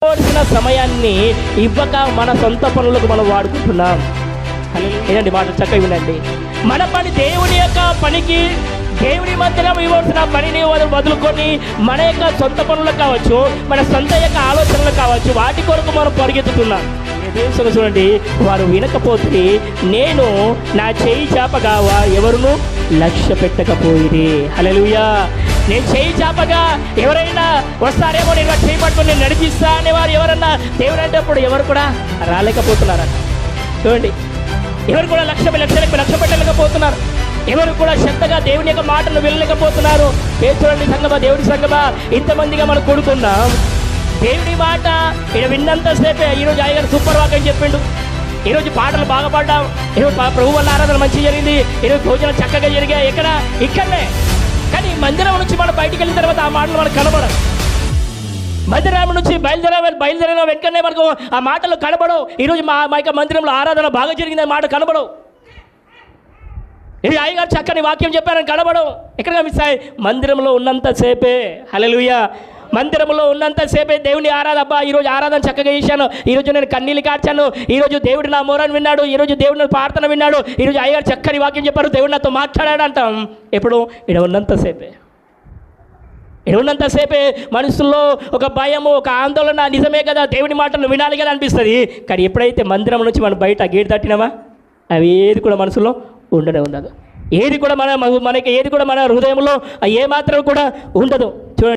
ఇవ్వాల్సిన సమయాన్ని ఇవ్వక మన సొంత పనులకు మనం వాడుకుంటున్నాం. ఏనండి మాట చక్కగా వినండి. మన పని దేవుని యొక్క పనికి, దేవుని మధ్యలో ఇవ్వాల్సిన పనిని వదులుకొని మన యొక్క సొంత పనులకు కావచ్చు, మన సొంత యొక్క ఆలోచనలు కావచ్చు, వాటి కొరకు మనం పరిగెత్తుతున్నాం. చూడండి, వారు వినకపోతే నేను నా చేయి చాపగా ఎవరును లక్ష్య పెట్టకపోయిరి. హల్లెలూయా. నేను చేయి చాపగా ఎవరైనా వస్తారేమో, నేను చేయి పట్టుకొని నేను నడిపిస్తా అనేవారు ఎవరన్నా దేవుడు అంటే అప్పుడు ఎవరు కూడా రాలేకపోతున్నారన్న. చూడండి, ఎవరు కూడా లక్ష్య పెట్టలేకపోతున్నారు. ఎవరు కూడా శ్రద్ధగా దేవుని యొక్క మాటలు వినలేకపోతున్నారు. చూడండి సంగమా, దేవుడి సంగమా, ఇంతమందిగా మనం కూడుకున్నాం. దేవుడి మాట ఇక్కడ విన్నంతసేపే ఈరోజు అయ్యగారు సూపర్ వాక్యం చెప్పిండు. ఈరోజు పాటలు బాగా పాడ్డాం. ఈరోజు ప్రభు వల్ల ఆరాధన మంచిగా జరిగింది. ఈరోజు భోజనం చక్కగా జరిగాయి. ఇక్కడనే. కానీ మందిరం నుంచి మనం బయటికి వెళ్ళిన తర్వాత ఆ మాటలు మనకు కనబడవు. మందిరం నుంచి బయలుదేరిన వెంటనే మనకు ఆ మాటలు కనబడవు. ఈరోజు మా యొక్క మందిరంలో ఆరాధన బాగా జరిగింది మాట కనబడవు. ఇది అయ్యగారు చక్కని వాక్యం చెప్పారని కనబడవు. ఎక్కడ మిస్సాయి? మందిరంలో ఉన్నంతసేపే. హల్లెలూయా. మందిరంలో ఉన్నంతసేపే దేవుని అబ్బా ఈరోజు ఆరాధన చక్కగా చేశాను, ఈరోజు నేను కన్నీళ్ళు కార్చాను, ఈరోజు దేవుడు నా మోరని విన్నాడు, ఈరోజు దేవుడు నా ప్రార్థన విన్నాడు, ఈరోజు అయ్యగారు చక్కని వాక్యం చెప్పారు, దేవుడు నాతో మాట్లాడాడు అంటాం. ఎప్పుడు? ఇక్కడ ఉన్నంతసేపే మనసులో ఒక భయము, ఒక ఆందోళన. నిజమే కదా, దేవుని మాటలు వినాలి కదా అనిపిస్తుంది. కానీ ఎప్పుడైతే మందిరం నుంచి మనం బయట గేట్ తట్టినామా, అవి ఏది కూడా మనసులో ఉండదు. ఏది కూడా మనకి ఏది కూడా మన హృదయంలో ఏమాత్రం కూడా ఉండదు. చూడండి.